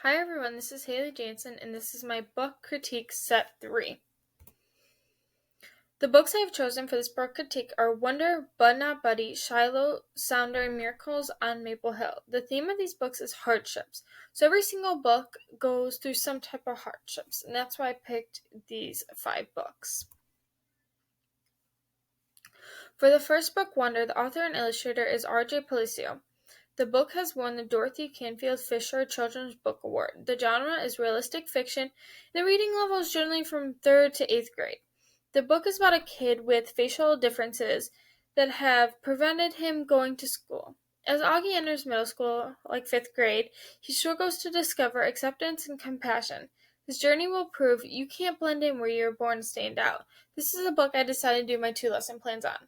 Hi everyone, this is Haley Jansen, and this is my book critique set 3. The books I have chosen for this book critique are Wonder, Bud Not Buddy, Shiloh, Sounder, and Miracles on Maple Hill. The theme of these books is hardships, so every single book goes through some type of hardships, and that's why I picked these 5 books. For the first book, Wonder, the author and illustrator is R.J. Palacio. The book has won the Dorothy Canfield Fisher Children's Book Award. The genre is realistic fiction. The reading level is generally from 3rd to 8th grade. The book is about a kid with facial differences that have prevented him going to school. As Augie enters middle school, like 5th grade, he struggles to discover acceptance and compassion. His journey will prove you can't blend in where you were born to stand out. This is a book I decided to do my 2 lesson plans on.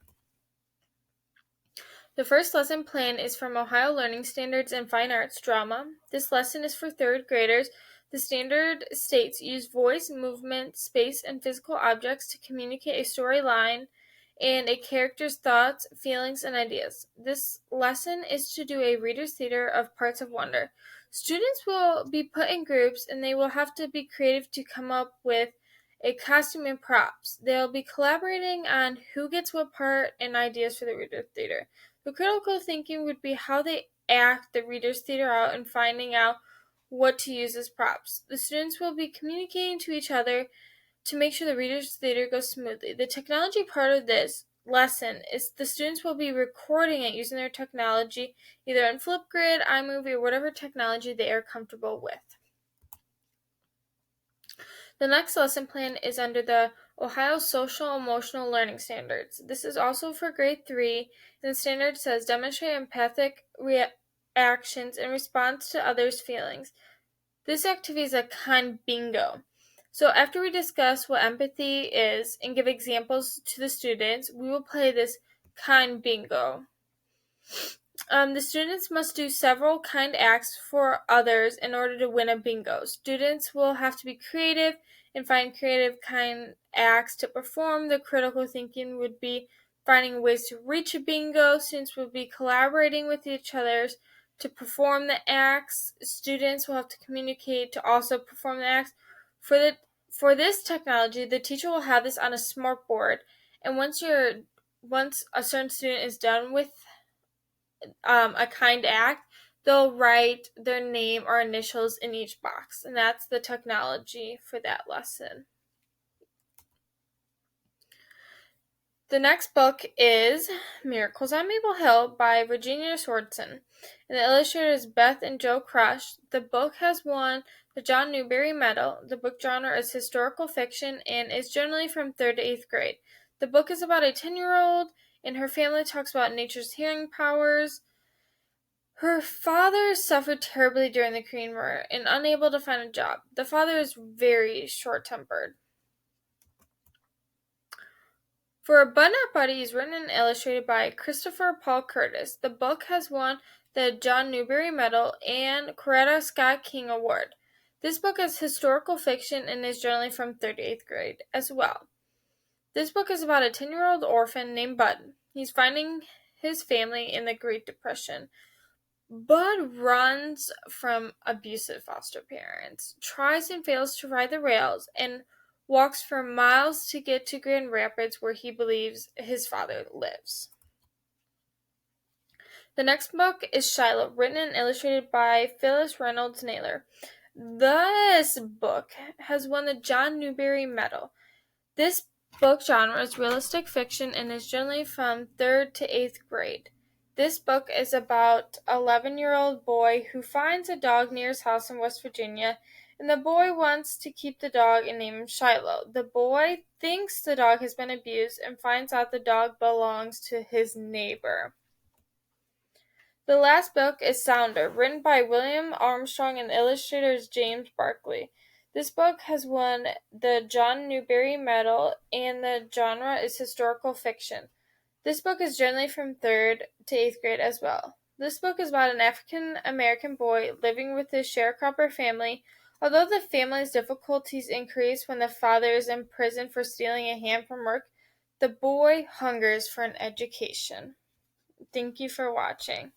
The first lesson plan is from Ohio Learning Standards and Fine Arts Drama. This lesson is for 3rd graders. The standard states use voice, movement, space, and physical objects to communicate a storyline and a character's thoughts, feelings, and ideas. This lesson is to do a reader's theater of parts of Wonder. Students will be put in groups and they will have to be creative to come up with a costume and props. They'll be collaborating on who gets what part and ideas for the reader's theater. The critical thinking would be how they act the reader's theater out and finding out what to use as props. The students will be communicating to each other to make sure the reader's theater goes smoothly. The technology part of this lesson is the students will be recording it using their technology, either on Flipgrid, iMovie, or whatever technology they are comfortable with. The next lesson plan is under the Ohio Social Emotional Learning Standards. This is also for grade 3, and the standard says demonstrate empathic reactions in response to others' feelings. This activity is a kind bingo. So after we discuss what empathy is and give examples to the students, we will play this kind bingo. The students must do several kind acts for others in order to win a bingo. Students will have to be creative and find creative kind acts to perform. The critical thinking would be finding ways to reach a bingo. Students will be collaborating with each other to perform the acts. Students will have to communicate to also perform the acts. For this technology, the teacher will have this on a smart board, and once a certain student is done with a kind act, they'll write their name or initials in each box, and that's the technology for that lesson. The next book is Miracles on Maple Hill by Virginia Swardson, and the illustrator is Beth and Joe Crush. The book has won the John Newbery Medal. The book genre is historical fiction and is generally from 3rd to 8th grade. The book is about a 10-year-old and her family talks about nature's healing powers. Her father suffered terribly during the Korean War and unable to find a job. The father is very short-tempered. For Bud Not Buddy is written and illustrated by Christopher Paul Curtis. The book has won the John Newbery Medal and Coretta Scott King Award. This book is historical fiction and is generally from 3rd to 8th grade as well. This book is about a 10-year-old orphan named Bud. He's finding his family in the Great Depression. Bud runs from abusive foster parents, tries and fails to ride the rails, and walks for miles to get to Grand Rapids where he believes his father lives. The next book is Shiloh, written and illustrated by Phyllis Reynolds Naylor. This book has won the John Newbery Medal. This book genre is realistic fiction and is generally from 3rd to 8th grade. This book is about an 11-year-old boy who finds a dog near his house in West Virginia, and the boy wants to keep the dog and name him Shiloh. The boy thinks the dog has been abused and finds out the dog belongs to his neighbor. The last book is Sounder, written by William Armstrong and the illustrator is James Barkley. This book has won the John Newbery Medal and the genre is historical fiction. This book is generally from 3rd to 8th grade as well. This book is about an African American boy living with his sharecropper family. Although the family's difficulties increase when the father is in prison for stealing a ham from work, the boy hungers for an education. Thank you for watching.